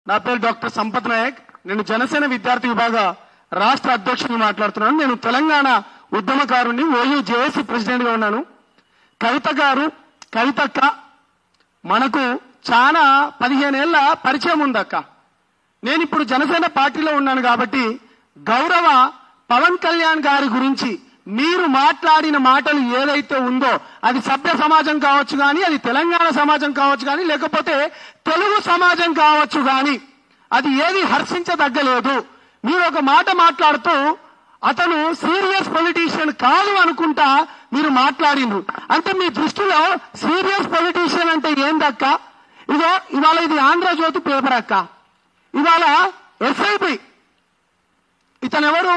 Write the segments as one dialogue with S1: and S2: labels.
S1: నా పేరు డాక్టర్ సంపత్ నాయక్. నేను జనసేన విద్యార్థి విభాగ రాష్ట్ర అధ్యక్షుడిని మాట్లాడుతున్నాను. నేను తెలంగాణ ఉద్యమకారుని, ఓయూ జేఏసీ ప్రెసిడెంట్ గా ఉన్నాను. కవితక్క మనకు చాలా 15 ఏళ్ల పరిచయం ఉందక్క. నేను ఇప్పుడు జనసేన పార్టీలో ఉన్నాను కాబట్టి గౌరవ పవన్ కళ్యాణ్ గారి గురించి మీరు మాట్లాడిన మాటలు ఏదైతే ఉందో అది సభ్య సమాజం కావచ్చు కానీ, అది తెలంగాణ సమాజం కావచ్చు కానీ, లేకపోతే తెలుగు సమాజం కావచ్చు కానీ, అది ఏది హర్షించదగ్గలేదు. మీరు ఒక మాట మాట్లాడుతూ అతను సీరియస్ పొలిటీషియన్ కాదు అనుకుంటా మీరు మాట్లాడిండ్రు. అంటే మీ దృష్టిలో సీరియస్ పొలిటీషియన్ అంటే ఏందక్క? ఇదో ఇవాళ ఇది ఆంధ్రజ్యోతి పేపర్ అక్క. ఇవాళ ఎస్ఐబి ఇతను ఎవరు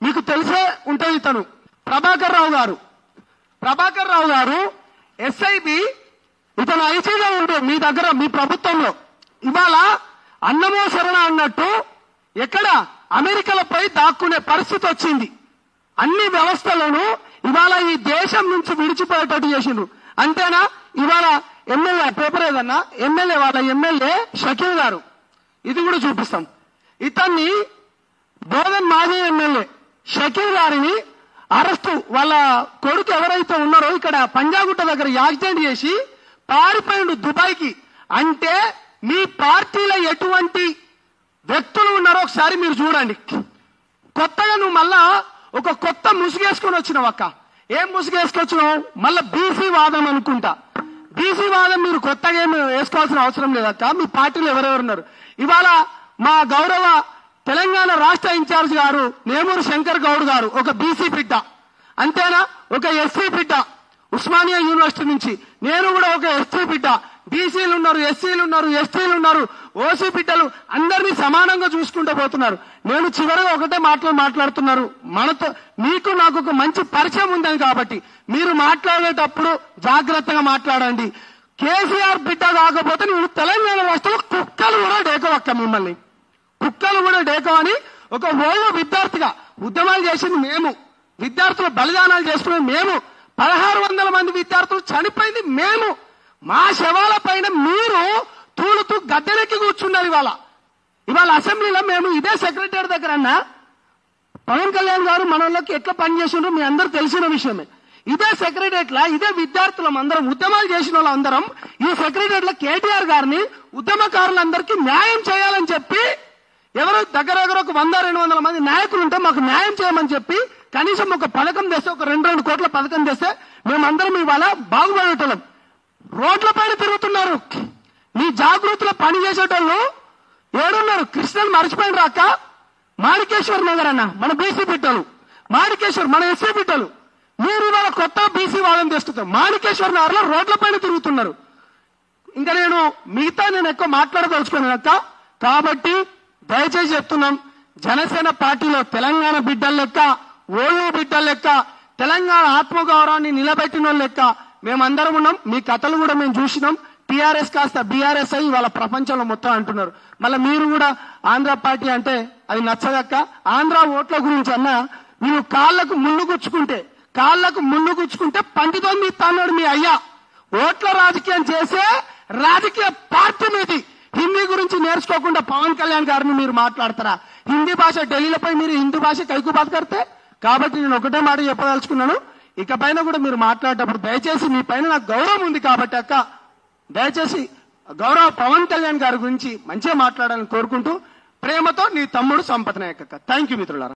S1: మీకు తెలిసే ఉంటుంది. ఇతను ప్రభాకర్ రావు గారు ఎస్ఐబి, ఇతను ఐసీగా ఉండు మీ దగ్గర, మీ ప్రభుత్వంలో. ఇవాళ అన్నమో శరణ అన్నట్టు ఎక్కడ అమెరికాలపై దాక్కునే పరిస్థితి వచ్చింది. అన్ని వ్యవస్థలను ఇవాళ ఈ దేశం నుంచి విడిచిపోయేటట్టు చేసిండ్రు. అంతేనా? ఇవాళ ఎమ్మెల్యే పేపర్ ఏదన్నా ఎమ్మెల్యే షకీల్ గారు, ఇది కూడా చూపిస్తాం. ఇతన్ని బోధన్ మాజీ ఎమ్మెల్యే షకీల్ గారిని అరెస్టు, వాళ్ళ కొడుకు ఎవరైతే ఉన్నారో ఇక్కడ పంజాగుట్ట దగ్గర యాక్సిడెంట్ చేసి పారిపోయిండు దుబాయ్కి. అంటే మీ పార్టీలో ఎటువంటి వ్యక్తులు ఉన్నారో ఒకసారి మీరు చూడండి. కొత్తగా నువ్వు మళ్ళా ఒక కొత్త ముసుగేసుకొని వచ్చినావు అక్క. ఏం ముసుగేసుకొచ్చినావు? మళ్ళా బీసీ వాదం అనుకుంటా. బీసీ వాదం మీరు కొత్తగా ఏమి వేసుకోవాల్సిన అవసరం లేదక్క. మీ పార్టీలో ఎవరెవరున్నారు? ఇవాళ మా గౌరవ తెలంగాణ రాష్ట్ర ఇన్ఛార్జ్ గారు నేమూరు శంకర్ గౌడ్ గారు ఒక బీసీ బిడ్డ, అంతేనా? ఒక ఎస్సీ బిడ్డ ఉస్మానియా యూనివర్సిటీ నుంచి. నేను కూడా ఒక ఎస్సీ బిడ్డ. బీసీలు ఉన్నారు, ఎస్సీలు ఉన్నారు, ఎస్టీలు ఉన్నారు, ఓసీ బిడ్డలు అందరినీ సమానంగా చూసుకుంటూ పోతున్నారు. నేను చివరిగా ఒకటే మాట్లాడుతున్నారు. మనతో మీకు నాకు ఒక మంచి పరిచయం ఉందని కాబట్టి మీరు మాట్లాడేటప్పుడు జాగ్రత్తగా మాట్లాడండి. కేసీఆర్ బిడ్డ కాకపోతే నువ్వు తెలంగాణ రాష్ట్రంలో కుక్కలు కూడా డేకవక్క. మిమ్మల్ని కుక్కలు కూడా డేకవని ఒక ఓయూ విద్యార్థిగా ఉద్యమాలు చేసింది మేము, విద్యార్థుల బలిదానాలు చేసుకునేది మేము, 1600 మంది విద్యార్థులు చనిపోయింది మేము. మా శవాల పైన మీరు తూలుతూ గద్దెనెక్కి కూర్చున్నారు. ఇవాళ అసెంబ్లీలో మేము ఇదే సెక్రటరీ దగ్గర అన్నా పవన్ కళ్యాణ్ గారు మనలోకి ఎట్లా పనిచేసిండ్రో మీ అందరూ తెలిసిన విషయమే. ఇదే సెక్రటరీలో ఇదే విద్యార్థులం అందరం, ఉద్యమాలు చేసిన వాళ్ళందరం ఈ సెక్రటరీలో కేటీఆర్ గారిని ఉద్యమకారులందరికీ న్యాయం చేయాలని చెప్పి, ఎవరో దగ్గర ఒక 100-200 మంది నాయకులు ఉంటే మాకు న్యాయం చేయమని చెప్పి కనీసం ఒక పథకం తెస్తే, ఒక 2 కోట్ల పథకం తెస్తే మేమందరం ఇవాళ బాగుపడేటోళ్ళం. రోడ్ల పైన తిరుగుతున్నారు. నీ జాగృతిలో పని చేసేటోళ్ళు ఏడున్నారు? కృష్ణని మర్చిపోయిన రాక మాణికేశ్వర్ నగర్ అన్న మన బీసీ బిడ్డలు, మాణికేశ్వర్ మన ఎస్సీ బిడ్డలు. మీరు ఇవాళ కొత్త బీసీ వాదం తెస్తున్నారు. మాణికేశ్వర్ నగర్ లో రోడ్ల పైన తిరుగుతున్నారు. ఇంకా నేను ఎక్కువ మాట్లాడదలుచుకున్నాను అక్క. కాబట్టి దయచేసి చెప్తున్నాం, జనసేన పార్టీలో తెలంగాణ బిడ్డల లెక్క, ఓయూ బిడ్డల లెక్క, తెలంగాణ ఆత్మగౌరవాన్ని నిలబెట్టిన వాళ్ళ లెక్క మేమందరం ఉన్నాం. మీ కథలు కూడా మేము చూసినాం. టీఆర్ఎస్ కాస్త బీఆర్ఎస్ అయ్యి వాళ్ళ ప్రపంచంలో మొత్తం అంటున్నారు. మళ్ళీ మీరు కూడా ఆంధ్ర పార్టీ అంటే అది నచ్చదక్క. ఆంధ్ర ఓట్ల గురించి అన్నా, మీరు కాళ్లకు ముళ్ళు గుచ్చుకుంటే పండితో మీ తన్నాడు మీ అయ్యా. ఓట్ల రాజకీయం చేసే రాజకీయ పార్టీ మీది. హిందీ గురించి నేర్చుకోకుండా పవన్ కళ్యాణ్ గారిని మీరు మాట్లాడతారా? హిందీ భాష ఢిల్లీలపై మీరు హిందీ భాష కైకు బాత్ కడితే. కాబట్టి నేను ఒకటే మాట చెప్పదలుచుకున్నాను, ఇకపైన కూడా మీరు మాట్లాడేటప్పుడు దయచేసి మీ పైన నాకు గౌరవం ఉంది కాబట్టి అక్క, దయచేసి గౌరవ పవన్ కళ్యాణ్ గారి గురించి మంచిగా మాట్లాడాలని కోరుకుంటూ ప్రేమతో నీ తమ్ముడు సంపత్ నాయక్ అక్క. థ్యాంక్ యూ మిత్రులారా.